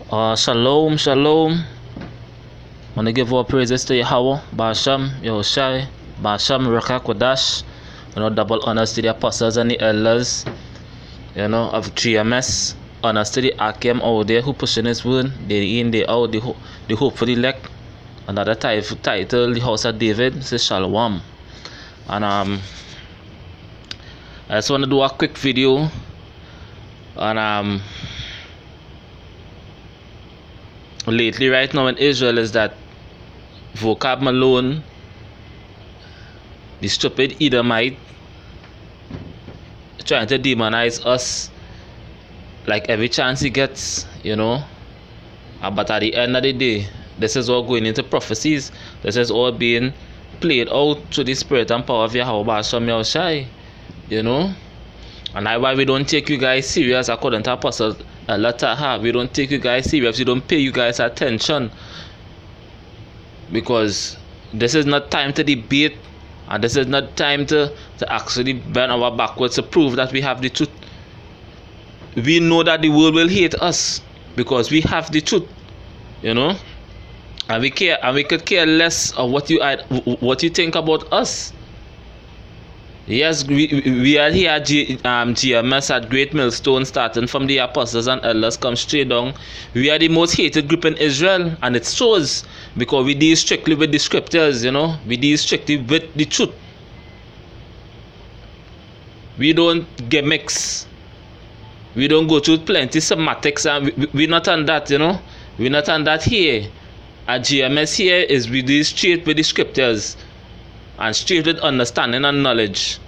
Shalom, shalom. Want to give all praises to Yahweh, Basham, Yahushai, Basham, Rekha Kodash. Double honors to the apostles and the elders, of GMS. Honors to the Akim out there who pushing his word, day in, day out, the hope for the elect. Another title, the House of David, says Shalom. And I just want to do a quick video. And lately, right now in Israel, is that vocab Malone, the stupid Edomite, trying to demonize us like every chance he gets, But at the end of the day, this is all going into prophecies. This is all being played out through the spirit and power of Yahweh Basham Yahushai, And that's why we don't take you guys serious according to Apostle Lataha. We don't take you guys serious. We don't pay you guys attention. Because this is not time to debate. And this is not time to actually bend our backwards to prove that we have the truth. We know that the world will hate us because we have the truth, and we could care less of what you think about us. Yes, we are here at GMS at Great Millstone, starting from the apostles and elders, come straight down. We are the most hated group in Israel, and it shows because we deal strictly with the scriptures, we deal strictly with the truth. We don't gimmicks. We don't go through plenty semantics, and we're not on that, We're not on that here. At GMS here is we deal straight with the scriptures and straight with understanding and knowledge,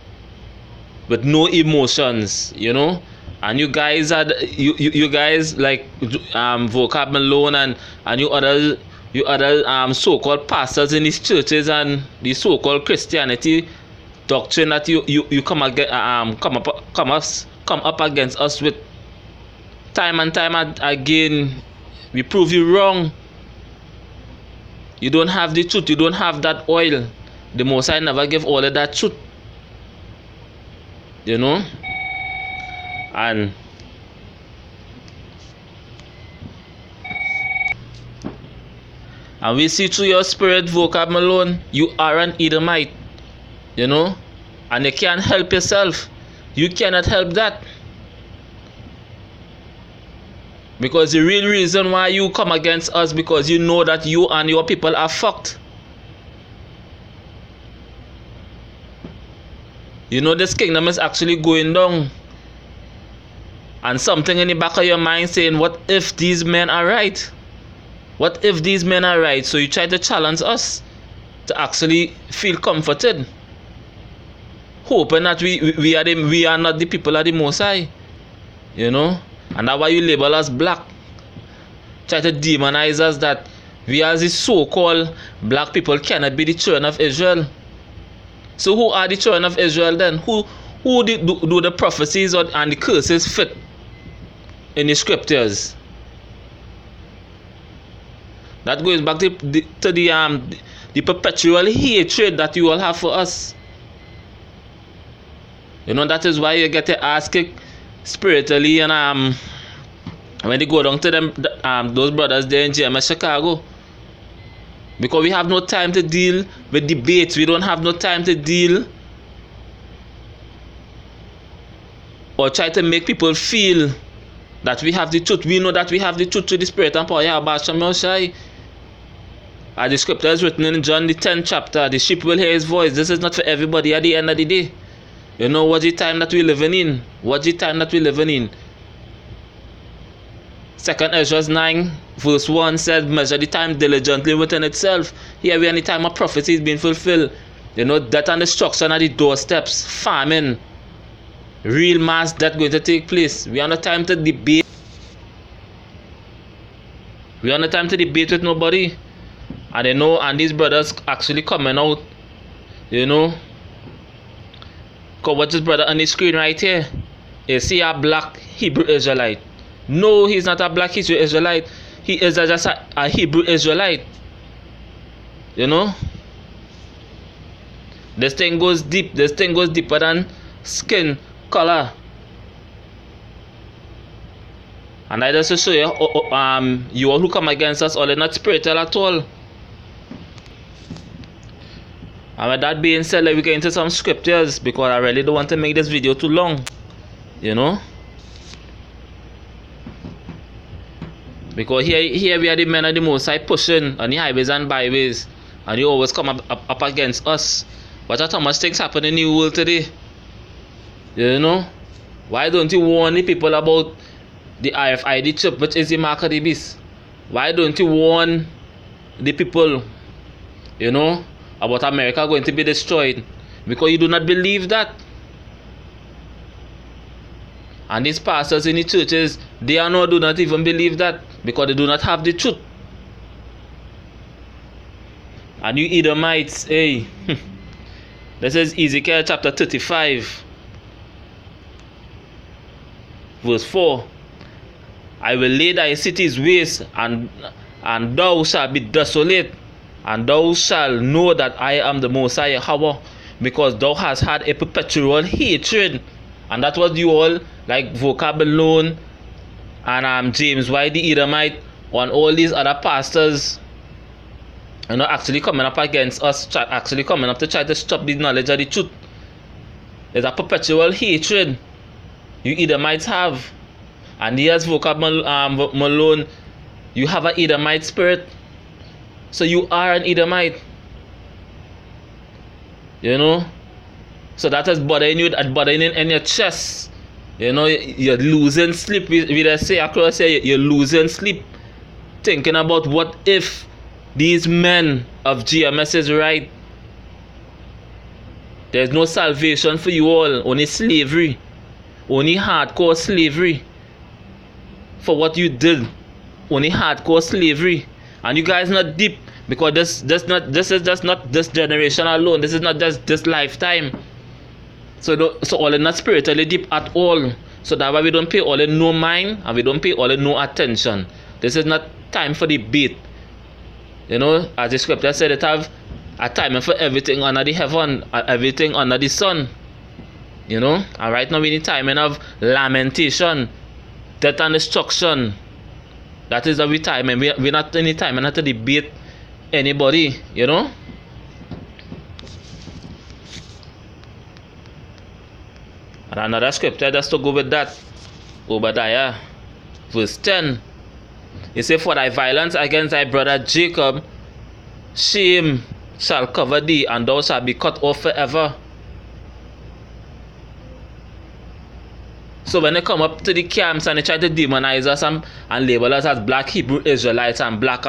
with no emotions, And you guys are you guys like vocab Malone and you other so-called pastors in these churches and the so-called Christianity doctrine that you come up against us with time and time again. We prove you wrong. You don't have the truth. You don't have that oil. The Most High never give all of that truth. And we see through your spirit, vocab Malone, you are an Edomite. And you can't help yourself. You cannot help that. Because the real reason why you come against us, because you know that you and your people are fucked. This kingdom is actually going down. And something in the back of your mind saying, what if these men are right? What if these men are right? So you try to challenge us to actually feel comforted, hoping that we are not the people of the Most High, And that's why you label us black. Try to demonize us that we as the so-called black people cannot be the children of Israel. So who are the children of Israel then? Who do the prophecies and the curses fit in the scriptures? That goes back to the perpetual hatred that you all have for us. That is why you get to ask it spiritually, and when they go down to them those brothers there in GMS Chicago, because we have no time to deal with debates. We don't have no time to deal or try to make people feel that we have the truth. We know that we have the truth through the spirit and power. As the scripture is written in John the 10th chapter, the sheep will hear his voice. This is not for everybody at the end of the day. What's the time that we're living in? What's the time that we're living in? 2nd Ezra 9 verse 1 says, measure the time diligently within itself. Here we are in the time of prophecy is being fulfilled. Death and destruction at the doorsteps. Famine. Real mass death going to take place. We are not time to debate. We are not time to debate with nobody. And these brothers actually coming out, Cause what's this brother on the screen right here? Is he a black Hebrew Israelite? No, he's not a black Hebrew Israelite. He is just a Hebrew Israelite. This thing goes deep. This thing goes deeper than skin color. And I just to show you, you all who come against us, all are not spiritual at all. And with that being said, let me get into some scriptures, because I really don't want to make this video too long, you know. Because here we are the men of the Most High pushing on the highways and byways, and you always come up against us. But how much things happen in the world today, you know. Why don't you warn the people about the RFID chip, which is the mark of the beast? Why don't you warn the people, you know, about America going to be destroyed? Because you do not believe that. And these pastors in the churches, they do not even believe that, because they do not have the truth. And you Edomites, hey, this is Ezekiel chapter 35, verse 4. I will lay thy cities waste, and thou shalt be desolate, and thou shalt know that I am the Most High Yahweh, because thou hast had a perpetual hatred. And that was you all, like vocab alone, and James White the Edomite, and all these other pastors, you know, actually coming up against us, actually coming up to try to stop the knowledge of the truth. There's a perpetual hatred you Edomites have. And here's vocab Malone, you have an Edomite spirit, so you are an Edomite, you know. So that is bothering you, bothering in your chest, you know. You're losing sleep. We just say across here, you're losing sleep, thinking about what if these men of GMS is right. There's no salvation for you all, only slavery, only hardcore slavery. For what you did, only hardcore slavery. And you guys not deep, because this is just not this generation alone. This is not just this lifetime. So all are not spiritually deep at all. So that's why we don't pay all in no mind, and we don't pay all in no attention. This is not time for debate. You know, as the scripture said, it have a time for everything under the heaven, everything under the sun. You know, and right now we need time of lamentation, death and destruction. That is our time, and we're not any time and not to debate anybody, you know. And another scripture just to go with that, Obadiah verse 10. He said, for thy violence against thy brother Jacob, shame shall cover thee, and thou shalt be cut off forever. So when they come up to the camps and they try to demonize us and label us as black Hebrew Israelites and black,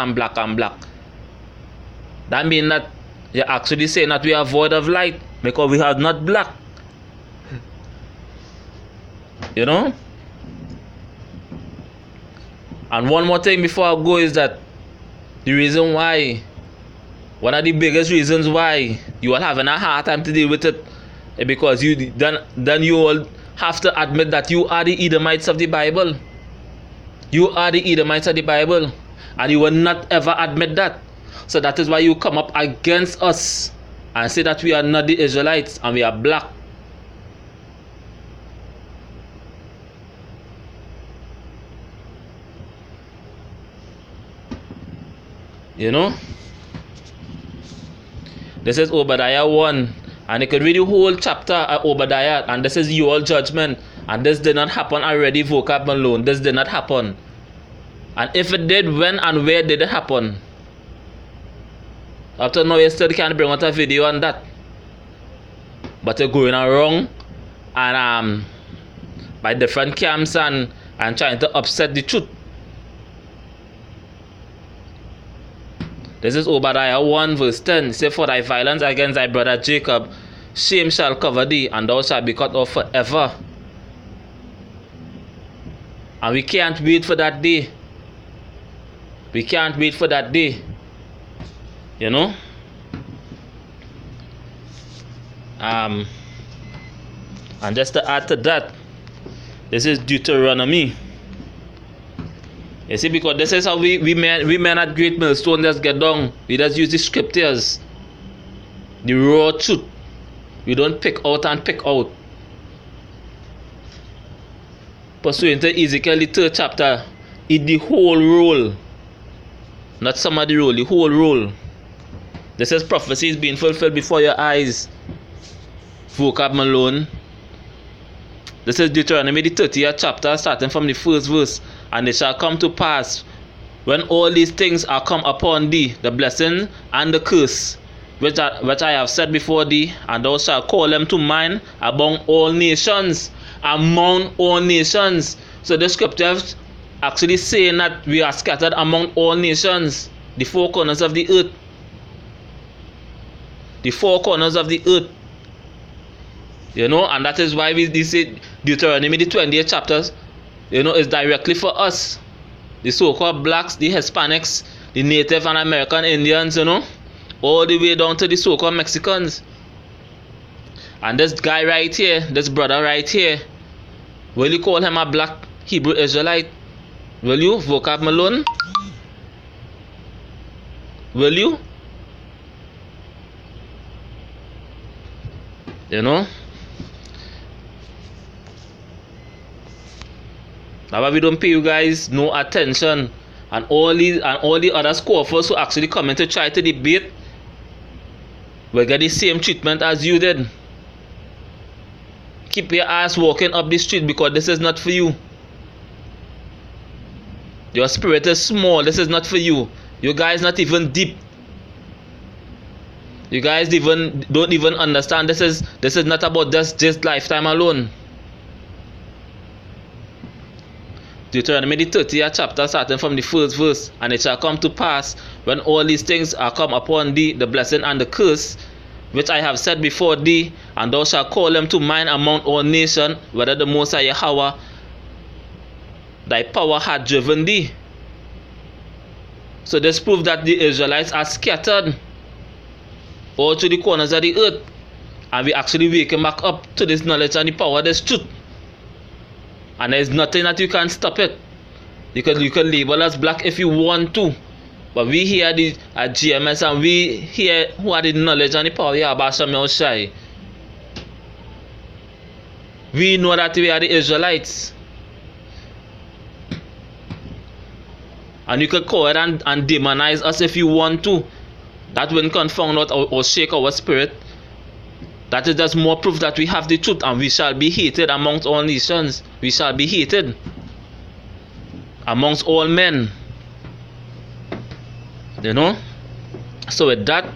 that means that you're actually saying that we are void of light, because we are not black. You know? And one more thing before I go is that the reason why, one of the biggest reasons why you are having a hard time to deal with it, is because then you all have to admit that you are the Edomites of the Bible. You are the Edomites of the Bible, and you will not ever admit that. So that is why you come up against us and say that we are not the Israelites and we are black. You know, this is Obadiah 1, and you could read the whole chapter of Obadiah, and this is your judgment. And this did not happen already, vocab alone. This did not happen. And if it did, when and where did it happen? Up to now, you still can't bring out a video on that. But you're going around and by different camps and trying to upset the truth. This is Obadiah 1 verse 10. Say, for thy violence against thy brother Jacob, shame shall cover thee, and thou shalt be cut off forever. And we can't wait for that day. We can't wait for that day. You know? And just to add to that, this is Deuteronomy. You see, because this is how we men at Great Millstone just get down. We just use the scriptures, the raw truth. We don't pick out and pick out. pursuant to Ezekiel the 3rd chapter, eat the whole roll. Not some of the roll, the whole roll. This is prophecies being fulfilled before your eyes. Vocab Malone. This is Deuteronomy the 30th chapter, starting from the 1st verse. And it shall come to pass, when all these things are come upon thee, the blessing and the curse, which I have said before thee, and thou shalt call them to mind among all nations. Among all nations. So the scriptures actually saying that we are scattered among all nations, the four corners of the earth. The four corners of the earth. You know, and that is why we say Deuteronomy the 20th chapters, you know, is directly for us. The so-called blacks, the Hispanics, the Native and American Indians, you know, all the way down to the so-called Mexicans. And this guy right here, this brother right here, will you call him a black Hebrew Israelite? Will you, Vocab Malone? Will you? You know? That's why we don't pay you guys no attention. And all the other scoffers who actually come in to try to debate will get the same treatment as you did. Keep your ass walking up the street, because this is not for you. Your spirit is small. This is not for you. You guys not even deep. You guys don't even understand. This is not about just lifetime alone. Deuteronomy the 30th chapter, starting from the 1st verse. And it shall come to pass, when all these things are come upon thee, the blessing and the curse, which I have said before thee, and thou shalt call them to mind among all nations, whether the Most High Yahweh thy power hath driven thee. So this proves that the Israelites are scattered all to the corners of the earth, and we actually waking back up to this knowledge and the power of this truth. And there is nothing that you can stop it. You can label us black if you want to, but we here at GMS, and we here who are the knowledge and the power of Yahweh Shem Yahushai. We know that we are the Israelites. And you can call it and demonize us if you want to. That won't confound us or shake our spirit. That is just more proof that we have the truth, and we shall be hated amongst all nations. We shall be hated amongst all men. You know? So with that,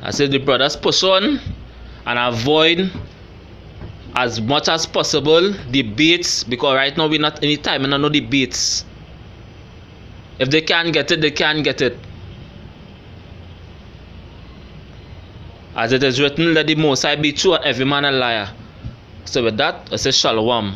I say the brothers push on and avoid as much as possible debates, because right now we're not any time and no debates. If they can't get it, they can't get it. As it is written, let the Most High be true and every man a liar. So with that, I say shalom.